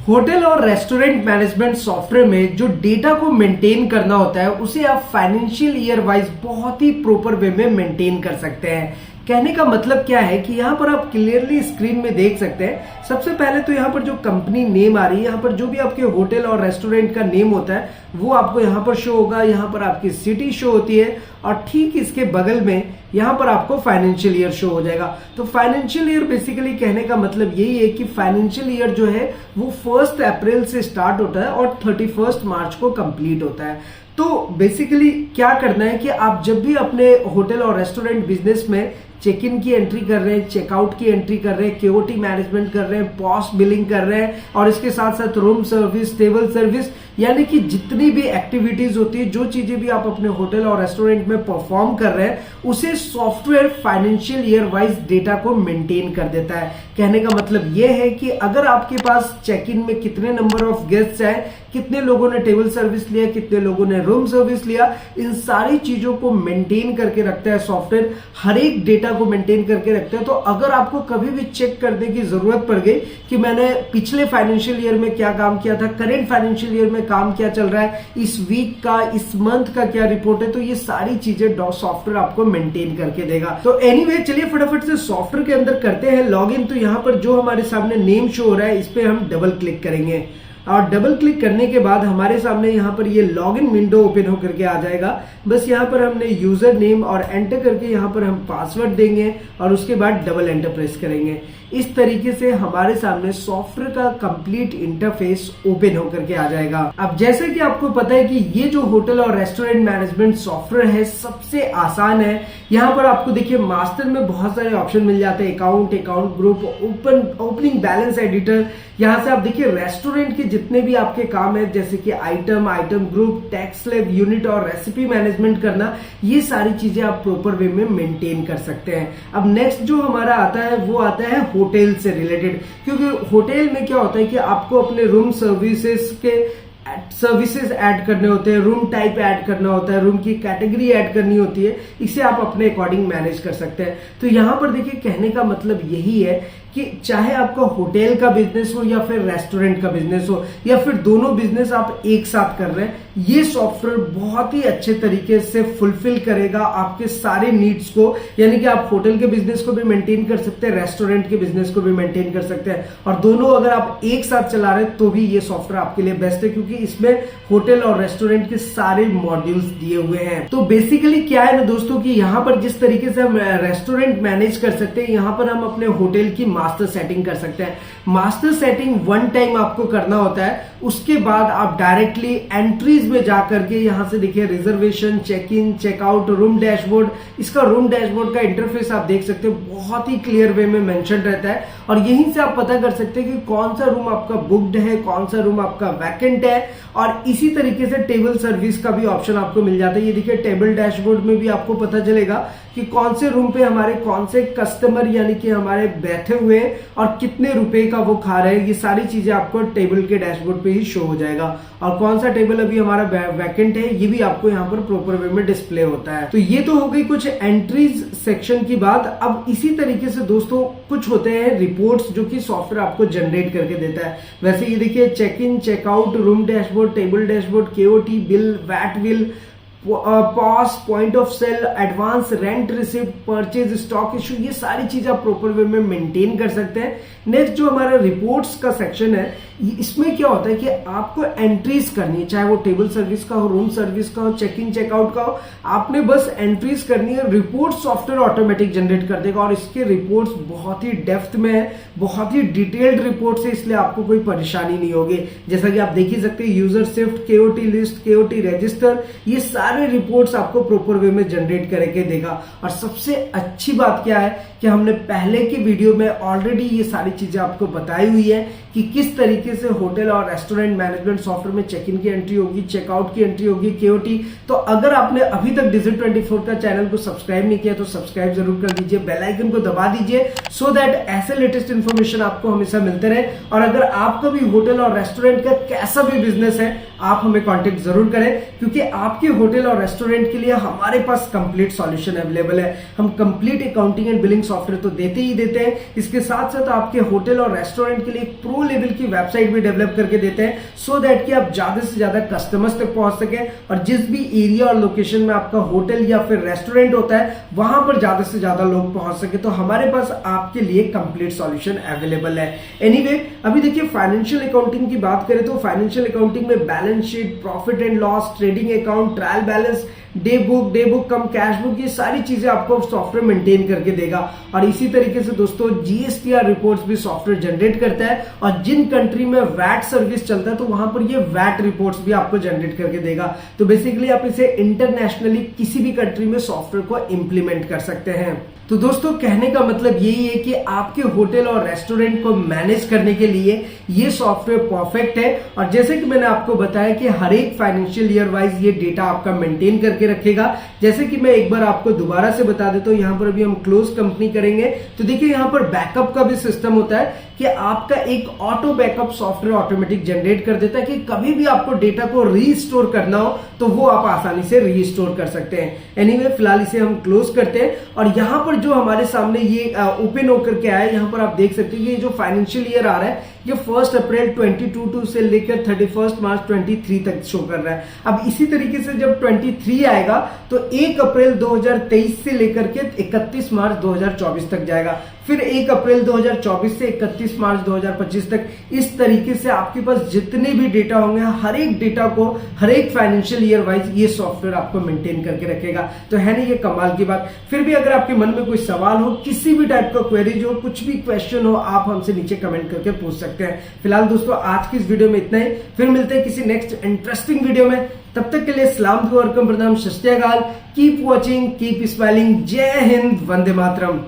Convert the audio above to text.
Hotel और restaurant management software में जो डेटा को मेंटेन करना होता है उसे आप फाइनेंशियल ईयर वाइज बहुत ही प्रॉपर वे में मेंटेन कर सकते हैं। कहने का मतलब क्या है कि यहाँ पर आप क्लियरली स्क्रीन में देख सकते हैं। सबसे पहले तो यहाँ पर जो कंपनी नेम आ रही है, यहाँ पर जो भी आपके होटल और रेस्टोरेंट का नेम होता है वो आपको यहाँ पर शो होगा। यहाँ पर आपकी सिटी शो होती है और ठीक इसके बगल में यहाँ पर आपको फाइनेंशियल ईयर शो हो जाएगा। तो फाइनेंशियल ईयर बेसिकली कहने का मतलब यही है कि फाइनेंशियल ईयर जो है वो 1 अप्रैल से स्टार्ट होता है और 31 मार्च को कंप्लीट होता है। तो बेसिकली क्या करना है कि आप जब भी अपने होटल और रेस्टोरेंट बिजनेस में चेक इन की एंट्री कर रहे हैं, चेकआउट की एंट्री कर रहे हैं, केओटी मैनेजमेंट कर रहे हैं, पॉस बिलिंग कर रहे हैं और इसके साथ साथ रूम सर्विस, टेबल सर्विस, यानी कि जितनी भी एक्टिविटीज होती है, जो चीजें भी आप अपने होटल और रेस्टोरेंट में परफॉर्म कर रहे हैं, उसे software financial year wise data को मेंटेन कर देता है। कहने का मतलब यह है कि अगर आपके पास चेक इन में कितने नंबर ऑफ गेस्ट आए, कितने लोगों ने टेबल सर्विस लिया, कितने लोगों ने रूम सर्विस लिया, इन सारी चीजों को मेंटेन करके रखता है सॉफ्टवेयर, हर एक डेटा को मेंटेन करके रखता है। तो अगर आपको कभी भी चेक करने की जरूरत पड़ गई कि मैंने पिछले फाइनेंशियल ईयर में क्या काम किया था, करेंट फाइनेंशियल ईयर में काम क्या चल रहा है, इस वीक का, इस मंथ का क्या रिपोर्ट है, तो ये सारी चीजें सॉफ्टवेयर आपको मेंटेन करके देगा। तो एनीवे चलिए फटाफट से सॉफ्टवेयर के अंदर करते हैं लॉगिन। तो यहाँ पर जो हमारे सामने नेम शो हो रहा है इस पे हम डबल क्लिक करेंगे और डबल क्लिक करने के बाद हमारे सामने यहाँ पर ये लॉगिन विंडो ओपन होकर के आ जाएगा। बस यहाँ पर हमने यूजर नेम और एंटर करके यहाँ पर हम पासवर्ड देंगे और उसके बाद डबल एंटर प्रेस करेंगे। इस तरीके से हमारे सामने सॉफ्टवेयर का कंप्लीट इंटरफेस ओपन होकर के आ जाएगा। अब जैसे कि आपको पता है कि ये जो होटल और रेस्टोरेंट मैनेजमेंट सॉफ्टवेयर है सबसे आसान है। यहाँ पर आपको देखिए मास्टर में बहुत सारे ऑप्शन मिल जाते हैं, account group, opening balance editor. यहाँ से आप देखिए रेस्टोरेंट के जितने भी आपके काम है जैसे कि item group, tax slab, unit और रेसिपी मैनेजमेंट करना, ये सारी चीजें आप प्रॉपर वे में मेंटेन कर सकते हैं। अब नेक्स्ट जो हमारा आता है वो आता है होटल से रिलेटेड, क्योंकि होटल में क्या होता है कि आपको अपने रूम सर्विसेज ऐड करने होते हैं, रूम टाइप ऐड करना होता है, रूम की कैटेगरी ऐड करनी होती है, इसे आप अपने अकॉर्डिंग मैनेज कर सकते हैं। तो यहां पर देखिए कहने का मतलब यही है कि चाहे आपका होटल का बिजनेस हो या फिर रेस्टोरेंट का बिजनेस हो या फिर दोनों बिजनेस आप एक साथ कर रहे हैं, ये सॉफ्टवेयर बहुत ही अच्छे तरीके से फुलफिल करेगा आपके सारे नीड्स को। यानी कि आप होटल के बिजनेस को भी मेंटेन कर सकते हैं, रेस्टोरेंट के बिजनेस को भी मेंटेन कर सकते हैं और दोनों अगर आप एक साथ चला रहे हैं तो भी ये सॉफ्टवेयर आपके लिए बेस्ट है, क्योंकि इसमें होटल और रेस्टोरेंट के सारे मॉड्यूल्स दिए हुए हैं। तो बेसिकली क्या है ना दोस्तों कि यहाँ पर जिस तरीके से हम रेस्टोरेंट मैनेज कर सकते हैं, यहाँ पर हम अपने होटल की मास्टर सेटिंग कर सकते हैं। मास्टर सेटिंग 1 टाइम आपको करना होता है, उसके बाद आप डायरेक्टली एंट्रीज में जाकर के यहाँ से देखिए reservation, check in, checkout, room dashboard, इसका रूम डैशबोर्ड का इंटरफेस आप देख सकते हैं, बहुत ही क्लियर वे में मेंशन रहता है और यहीं से आप पता कर सकते हैं कि कौन सा रूम आपका बुक्ड है, कौन सा रूम आपका वैकेंट है। और इसी तरीके से टेबल सर्विस का भी ऑप्शन आपको मिल जाता है। ये देखिए टेबल डैशबोर्ड में भी आपको पता चलेगा कि कौन से रूम पे हमारे कौन से कस्टमर यानी कि हमारे बैठे हुए हैं और कितने रुपए का वो खा रहे हैं, ये सारी चीजें आपको टेबल के डैशबोर्ड पे ही शो हो जाएगा। और कौन सा टेबल अभी हमारा वैकेंट है ये भी आपको यहाँ पर प्रॉपर वे में डिस्प्ले होता है। तो ये तो हो गई कुछ एंट्रीज सेक्शन की बात। अब इसी तरीके से दोस्तों कुछ होते हैं रिपोर्ट्स जो कि सॉफ्टवेयर आपको जनरेट करके देता है। वैसे ये देखिए check in, checkout, room dashboard, table dashboard, KOT, bill, VAT bill, POS, point of sale, advance, rent receipt, purchase, stock issue, ये सारी चीज आप प्रॉपर वे में मेंटेन कर सकते हैं। नेक्स्ट जो हमारा रिपोर्ट्स का सेक्शन है, इसमें क्या होता है कि आपको एंट्रीज करनी है, चाहे वो टेबल सर्विस का हो, रूम सर्विस का हो, चेक इन चेकआउट का हो, आपने बस एंट्रीज करनी है। रिपोर्ट सॉफ्टवेयर ऑटोमेटिक जनरेट कर देगा और इसके रिपोर्ट्स बहुत ही डेप्थ में है, बहुत ही डिटेल्ड रिपोर्ट्स है, इसलिए आपको कोई परेशानी नहीं होगी। जैसा कि आप देख ही सकते हैं user shift, KOT list, KOT register, ये सारे रिपोर्ट्स आपको प्रॉपर वे में जनरेट करके देगा। और सबसे अच्छी बात क्या है कि हमने पहले की वीडियो में ऑलरेडी ये सारी चीजें आपको बताई हुई है कि किस तरीके से होटल और रेस्टोरेंट मैनेजमेंट सॉफ्टवेयर में चेक इन की एंट्री होगी, चेकआउट की एंट्री होगी, केओटी। तो अगर आपने अभी तक डिजिट 24 का चैनल को सब्सक्राइब नहीं किया तो सब्सक्राइब जरूर कर दीजिए, बेल आइकन को दबा दीजिए सो दैट ऐसे लेटेस्ट इंफॉर्मेशन आपको हमेशा मिलते रहे। और अगर आपका भी होटल और रेस्टोरेंट का कैसा भी बिजनेस है आप हमें कांटेक्ट जरूर करें, क्योंकि आपके होटल और रेस्टोरेंट के लिए हमारे पास कंप्लीट सॉल्यूशन अवेलेबल है। हम complete accounting and billing software तो देते ही देते हैं, इसके साथ साथ आपके होटल और रेस्टोरेंट के लिए प्रो लेवल की वेबसाइट वेबसाइट भी डेवलप करके देते हैं सो दैट कि आप ज्यादा से ज्यादा कस्टमर्स तक पहुंच सके और जिस भी एरिया और लोकेशन में आपका होटल या फिर रेस्टोरेंट होता है वहां पर ज्यादा से ज्यादा लोग पहुंच सके। तो हमारे पास आपके लिए कंप्लीट सॉल्यूशन अवेलेबल है। एनीवे, अभी देखिए फाइनेंशियल अकाउंटिंग की बात करें तो फाइनेंशियल अकाउंटिंग में balance sheet, profit and loss, trading account, trial balance, day book come cash book, ये सारी चीजें आपको सॉफ्टवेयर मेंटेन करके देगा। और इसी तरीके से दोस्तों जीएसटीआर रिपोर्ट्स भी सॉफ्टवेयर जनरेट करता है और जिन कंट्री में वैट सर्विस चलता है तो वहां पर ये वैट रिपोर्ट्स भी आपको जनरेट करके देगा। तो बेसिकली आप इसे इंटरनेशनली किसी भी कंट्री में सॉफ्टवेयर को इंप्लीमेंट कर सकते हैं। तो दोस्तों कहने का मतलब यही है कि आपके होटल और रेस्टोरेंट को मैनेज करने के लिए ये सॉफ्टवेयर परफेक्ट है। और जैसे कि मैंने आपको बताया कि हर एक फाइनेंशियल ईयर वाइज ये डेटा आपका मेंटेन करके रखेगा। जैसे कि मैं एक बार आपको दोबारा से बता देता हूं, यहां पर अभी हम क्लोज कंपनी करेंगे तो देखिए यहां पर बैकअप का भी सिस्टम होता है कि आपका एक auto backup software automatic generate कर देता है कि कभी भी आपको डेटा को रीस्टोर करना हो तो वो आप आसानी से रीस्टोर कर सकते हैं। एनीवे, फिलहाल इसे हम क्लोज करते हैं और यहां पर जो हमारे सामने ये ओपन होकर के आया है, यहां पर आप देख सकते हैं कि ये जो फाइनेंशियल ईयर आ रहा है ये 1 अप्रैल 22 से लेकर 31 मार्च 23 तक शो कर रहा है। अब इसी तरीके से जब 23 आएगा तो 1 अप्रैल 2023 से लेकर के 31 मार्च 2024 तक जाएगा, फिर 1 अप्रैल 2024 से 31 मार्च 2025 तक। इस तरीके से आपके पास जितने भी डेटा होंगे हर एक डेटा को हर एक फाइनेंशियल ईयर वाइज ये सॉफ्टवेयर आपको मेंटेन करके रखेगा। तो है नहीं ये कमाल की बात। फिर भी अगर आपके मन में कोई सवाल हो, किसी भी टाइप का क्वेरी हो, कुछ भी क्वेश्चन हो, आप हमसे नीचे कमेंट करके पूछ सकते हैं। फिलहाल दोस्तों आज की इस वीडियो में इतना ही, फिर मिलते हैं किसी नेक्स्ट इंटरेस्टिंग वीडियो में। तब तक के लिए सलाम दुआ और प्रणाम, सत श्री अकाल, कीप वॉचिंग, कीप स्माइलिंग, जय हिंद, वंदे मातरम।